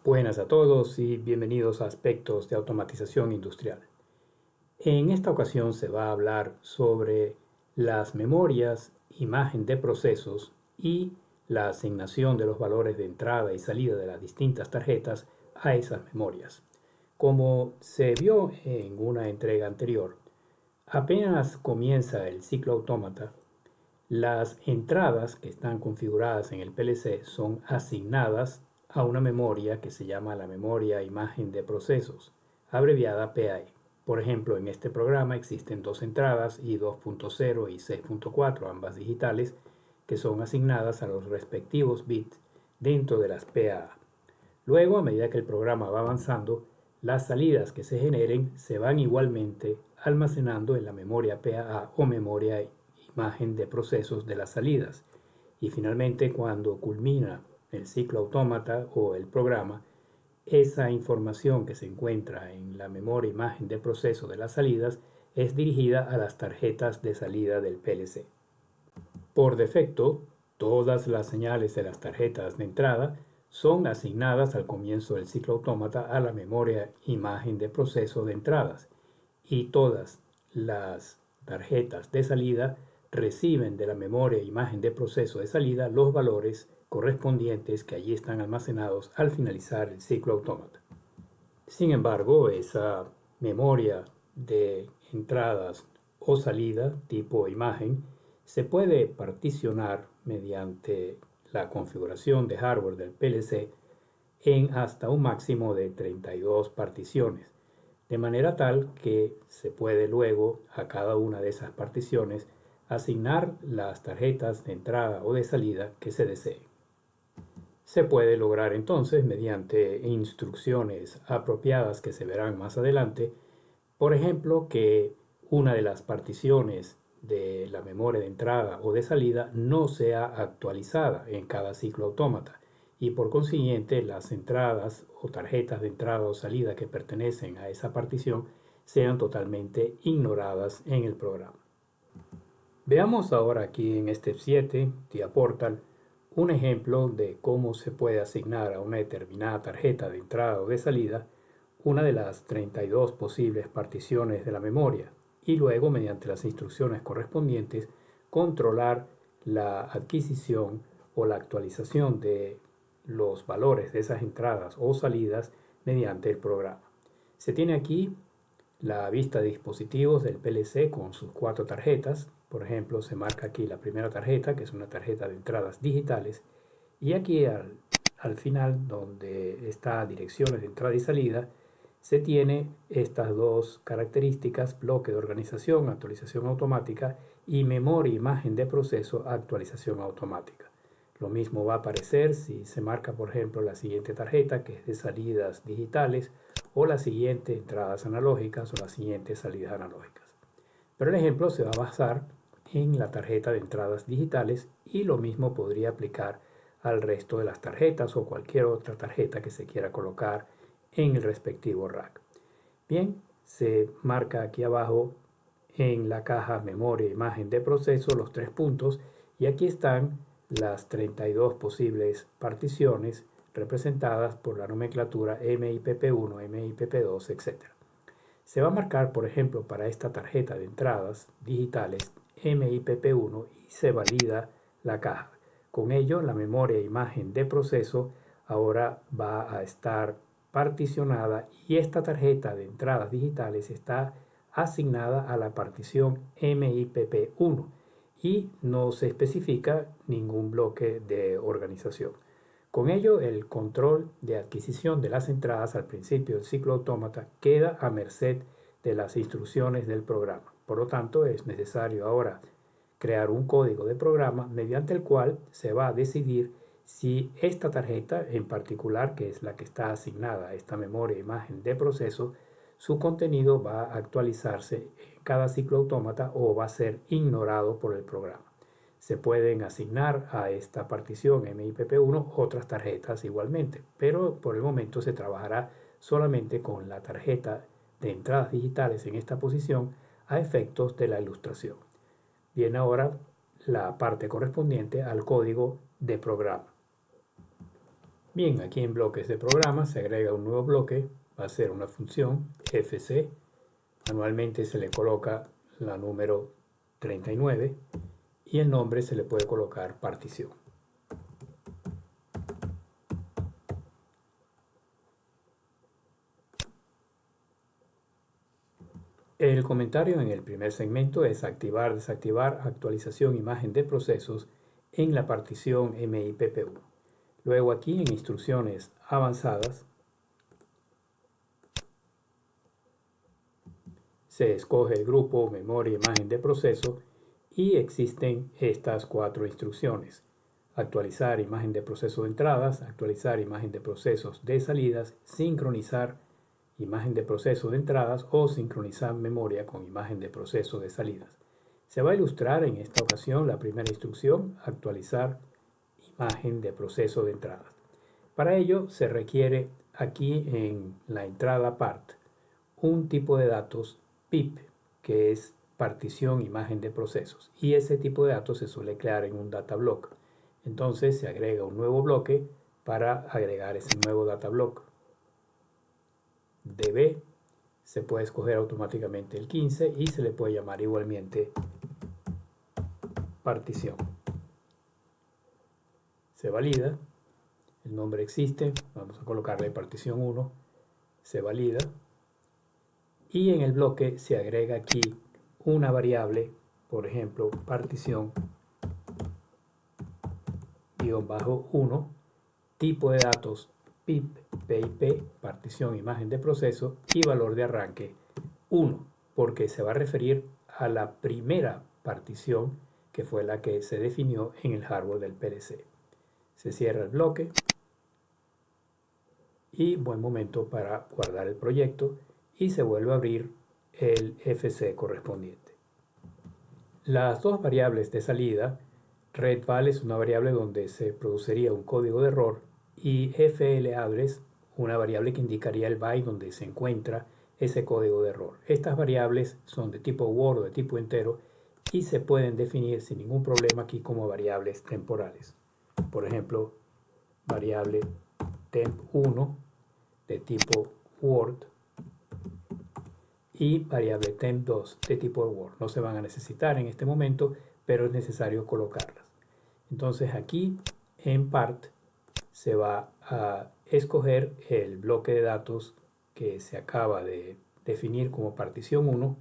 Buenas a todos y bienvenidos a Aspectos de Automatización Industrial. En esta ocasión se va a hablar sobre las memorias, imagen de procesos y la asignación de los valores de entrada y salida de las distintas tarjetas a esas memorias. Como se vio en una entrega anterior, apenas comienza el ciclo autómata, las entradas que están configuradas en el PLC son asignadas a una memoria que se llama la memoria imagen de procesos, abreviada PAE. Por ejemplo, en este programa existen dos entradas, I2.0 y 6.4, ambas digitales, que son asignadas a los respectivos bits dentro de las PAA. Luego, a medida que el programa va avanzando, las salidas que se generen se van igualmente almacenando en la memoria PAA o memoria imagen de procesos de las salidas. Y finalmente, cuando culmina el ciclo autómata o el programa, esa información que se encuentra en la memoria imagen de proceso de las salidas es dirigida a las tarjetas de salida del PLC. Por defecto, todas las señales de las tarjetas de entrada son asignadas al comienzo del ciclo autómata a la memoria imagen de proceso de entradas y todas las tarjetas de salida reciben de la memoria imagen de proceso de salida los valores correspondientes que allí están almacenados al finalizar el ciclo autómata. Sin embargo, esa memoria de entradas o salida tipo imagen se puede particionar mediante la configuración de hardware del PLC en hasta un máximo de 32 particiones, de manera tal que se puede luego a cada una de esas particiones asignar las tarjetas de entrada o de salida que se deseen. Se puede lograr entonces mediante instrucciones apropiadas que se verán más adelante, por ejemplo, que una de las particiones de la memoria de entrada o de salida no sea actualizada en cada ciclo autómata y por consiguiente las entradas o tarjetas de entrada o salida que pertenecen a esa partición sean totalmente ignoradas en el programa. Veamos ahora aquí en Step 7, TIA Portal, un ejemplo de cómo se puede asignar a una determinada tarjeta de entrada o de salida una de las 32 posibles particiones de la memoria y luego mediante las instrucciones correspondientes controlar la adquisición o la actualización de los valores de esas entradas o salidas mediante el programa. Se tiene aquí la vista de dispositivos del PLC con sus 4 tarjetas. Por ejemplo, se marca aquí la primera tarjeta, que es una tarjeta de entradas digitales, y aquí al final, donde está direcciones de entrada y salida, se tiene estas dos características: bloque de organización, actualización automática, y memoria imagen de proceso, actualización automática. Lo mismo va a aparecer si se marca, por ejemplo, la siguiente tarjeta, que es de salidas digitales, o la siguiente entradas analógicas o las siguientes salidas analógicas. Pero el ejemplo se va a basar en la tarjeta de entradas digitales y lo mismo podría aplicar al resto de las tarjetas o cualquier otra tarjeta que se quiera colocar en el respectivo rack. Bien, se marca aquí abajo en la caja memoria imagen de proceso los 3 puntos y aquí están las 32 posibles particiones representadas por la nomenclatura MIPP1, MIPP2, etc. Se va a marcar, por ejemplo, para esta tarjeta de entradas digitales MIPP1 y se valida la caja. Con ello, la memoria imagen de proceso ahora va a estar particionada y esta tarjeta de entradas digitales está asignada a la partición MIPP1 y no se especifica ningún bloque de organización. Con ello, el control de adquisición de las entradas al principio del ciclo autómata queda a merced de las instrucciones del programa. Por lo tanto, es necesario ahora crear un código de programa mediante el cual se va a decidir si esta tarjeta en particular, que es la que está asignada a esta memoria imagen de proceso, su contenido va a actualizarse en cada ciclo autómata o va a ser ignorado por el programa. Se pueden asignar a esta partición MIPP1 otras tarjetas igualmente, pero por el momento se trabajará solamente con la tarjeta de entradas digitales en esta posición a efectos de la ilustración. Viene ahora la parte correspondiente al código de programa. Bien, aquí en bloques de programa se agrega un nuevo bloque, va a ser una función fc. Manualmente se le coloca la número 39 y el nombre se le puede colocar partición. El comentario en el primer segmento es activar, desactivar, actualización, imagen de procesos en la partición MIPP1. Luego aquí en instrucciones avanzadas se escoge el grupo memoria imagen de proceso y existen estas 4 instrucciones: actualizar imagen de proceso de entradas, actualizar imagen de procesos de salidas, sincronizar imagen de proceso de entradas o sincronizar memoria con imagen de proceso de salidas. Se va a ilustrar en esta ocasión la primera instrucción: actualizar imagen de proceso de entradas. Para ello se requiere aquí en la entrada part un tipo de datos PIP, que es partición imagen de procesos, y ese tipo de datos se suele crear en un data block. Entonces se agrega un nuevo bloque para agregar ese nuevo data block. DB, se puede escoger automáticamente el 15 y se le puede llamar igualmente partición. Se valida, el nombre existe, vamos a colocarle partición 1, se valida y en el bloque se agrega aquí una variable, por ejemplo partición -1, tipo de datos PIP, PIP, partición imagen de proceso y valor de arranque 1, porque se va a referir a la primera partición que fue la que se definió en el hardware del PLC. Se cierra el bloque y buen momento para guardar el proyecto y se vuelve a abrir el FC correspondiente. Las dos variables de salida, redval es una variable donde se produciría un código de error y fladdress una variable que indicaría el byte donde se encuentra ese código de error. Estas variables son de tipo word o de tipo entero y se pueden definir sin ningún problema aquí como variables temporales. Por ejemplo, variable temp1 de tipo word y variable temp2 de tipo word. No se van a necesitar en este momento, pero es necesario colocarlas. Entonces aquí en part se va a escoger el bloque de datos que se acaba de definir como partición 1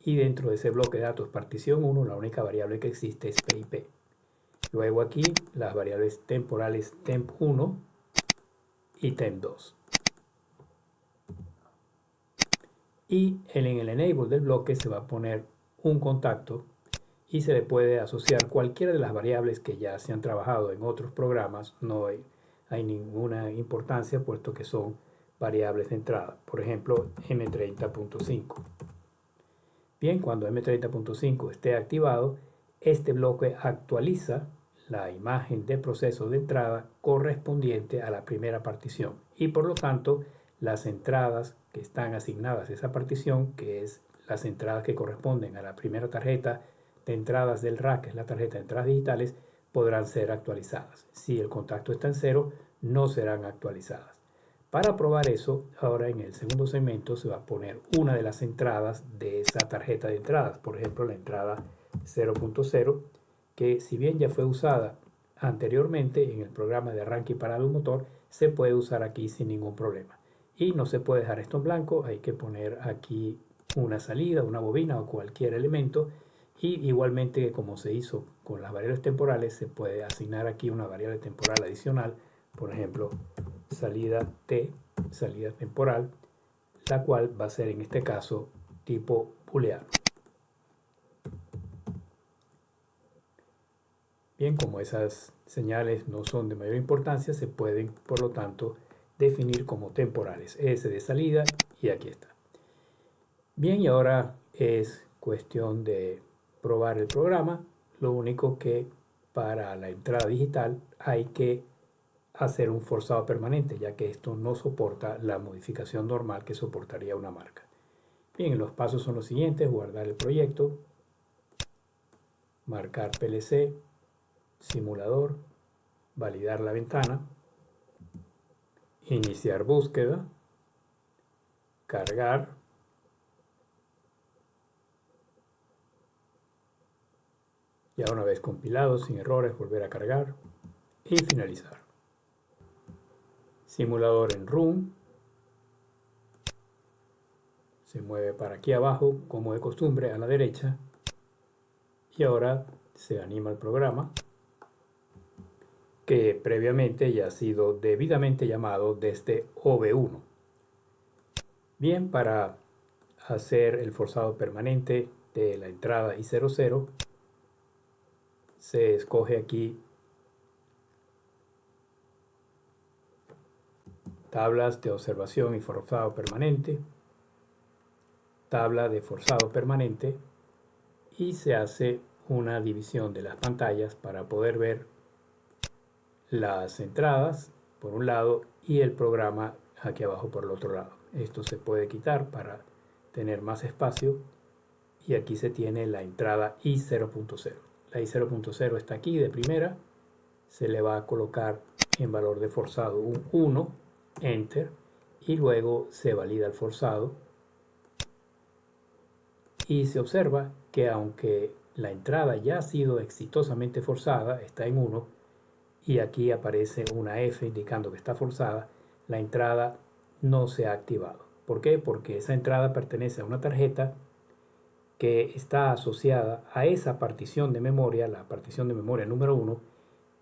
y dentro de ese bloque de datos partición 1 la única variable que existe es PIP. Luego aquí las variables temporales temp1 y temp2. Y en el enable del bloque se va a poner un contacto y se le puede asociar cualquiera de las variables que ya se han trabajado en otros programas. No hay ninguna importancia puesto que son variables de entrada. Por ejemplo, M30.5. Bien, cuando M30.5 esté activado, este bloque actualiza la imagen de proceso de entrada correspondiente a la primera partición y por lo tanto las entradas que están asignadas a esa partición, que es las entradas que corresponden a la primera tarjeta de entradas del rack, que es la tarjeta de entradas digitales, podrán ser actualizadas. Si el contacto está en 0, no serán actualizadas. Para probar eso, ahora en el segundo segmento se va a poner una de las entradas de esa tarjeta de entradas, por ejemplo la entrada 0.0, que si bien ya fue usada anteriormente en el programa de arranque y parada de un motor, se puede usar aquí sin ningún problema. Y no se puede dejar esto en blanco, hay que poner aquí una salida, una bobina o cualquier elemento. Y igualmente como se hizo con las variables temporales, se puede asignar aquí una variable temporal adicional, por ejemplo salida T, salida temporal, la cual va a ser en este caso tipo booleano. Bien, como esas señales no son de mayor importancia, se pueden por lo tanto definir como temporales. S de salida y aquí está. Bien, y ahora es cuestión de probar el programa. Lo único que para la entrada digital hay que hacer un forzado permanente, ya que esto no soporta la modificación normal que soportaría una marca. Bien, los pasos son los siguientes: guardar el proyecto, marcar PLC, simulador, validar la ventana, iniciar búsqueda, cargar, ya una vez compilado sin errores volver a cargar y finalizar. Simulador en Run, se mueve para aquí abajo como de costumbre a la derecha y ahora se anima el programa que previamente ya ha sido debidamente llamado desde OV1. Bien, para hacer el forzado permanente de la entrada I00 se escoge aquí tablas de observación y forzado permanente, tabla de forzado permanente y se hace una división de las pantallas para poder ver las entradas por un lado y el programa aquí abajo por el otro lado. Esto se puede quitar para tener más espacio y aquí se tiene la entrada I0.0. La I0.0 está aquí de primera, se le va a colocar en valor de forzado un 1, Enter, y luego se valida el forzado y se observa que aunque la entrada ya ha sido exitosamente forzada, está en 1, y aquí aparece una F indicando que está forzada, la entrada no se ha activado. ¿Por qué? Porque esa entrada pertenece a una tarjeta que está asociada a esa partición de memoria, la partición de memoria número 1,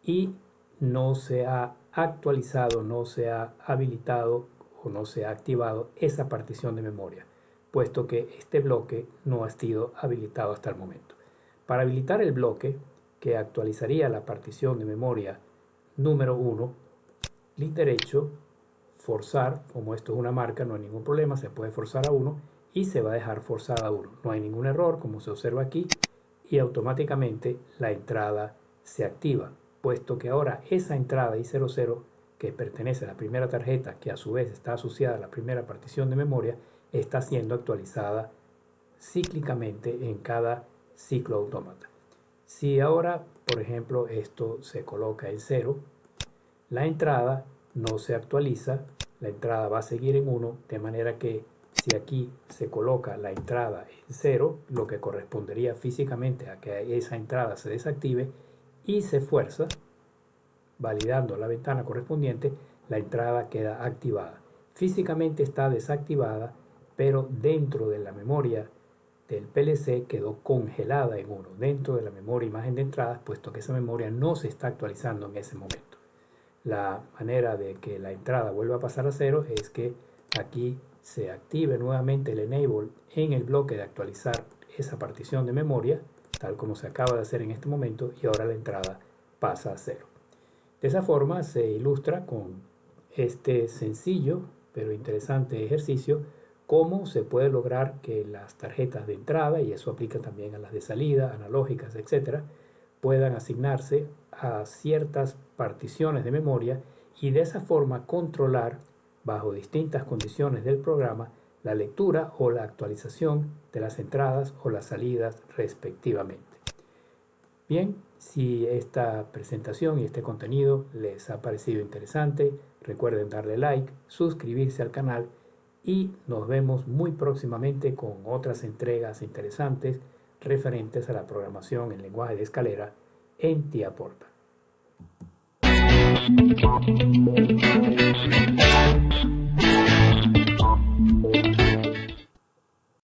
y no se ha actualizado, no se ha habilitado o no se ha activado esa partición de memoria, puesto que este bloque no ha sido habilitado hasta el momento. Para habilitar el bloque que actualizaría la partición de memoria número 1, clic derecho, forzar, como esto es una marca, no hay ningún problema, se puede forzar a 1 y se va a dejar forzada a 1. No hay ningún error, como se observa aquí, y automáticamente la entrada se activa, puesto que ahora esa entrada I00, que pertenece a la primera tarjeta, que a su vez está asociada a la primera partición de memoria, está siendo actualizada cíclicamente en cada ciclo autómata. Si ahora, por ejemplo, esto se coloca en 0, la entrada no se actualiza, la entrada va a seguir en 1, de manera que si aquí se coloca la entrada en 0, lo que correspondería físicamente a que esa entrada se desactive y se fuerza, validando la ventana correspondiente, la entrada queda activada. Físicamente está desactivada, pero dentro de la memoria del PLC quedó congelada en 1, dentro de la memoria imagen de entradas, puesto que esa memoria no se está actualizando en ese momento. La manera de que la entrada vuelva a pasar a 0 es que aquí se active nuevamente el enable en el bloque de actualizar esa partición de memoria, tal como se acaba de hacer en este momento, y ahora la entrada pasa a 0. De esa forma se ilustra con este sencillo pero interesante ejercicio cómo se puede lograr que las tarjetas de entrada, y eso aplica también a las de salida, analógicas, etc., puedan asignarse a ciertas particiones de memoria y de esa forma controlar, bajo distintas condiciones del programa, la lectura o la actualización de las entradas o las salidas respectivamente. Bien, si esta presentación y este contenido les ha parecido interesante, recuerden darle like, suscribirse al canal y nos vemos muy próximamente con otras entregas interesantes referentes a la programación en lenguaje de escalera en TIA Portal.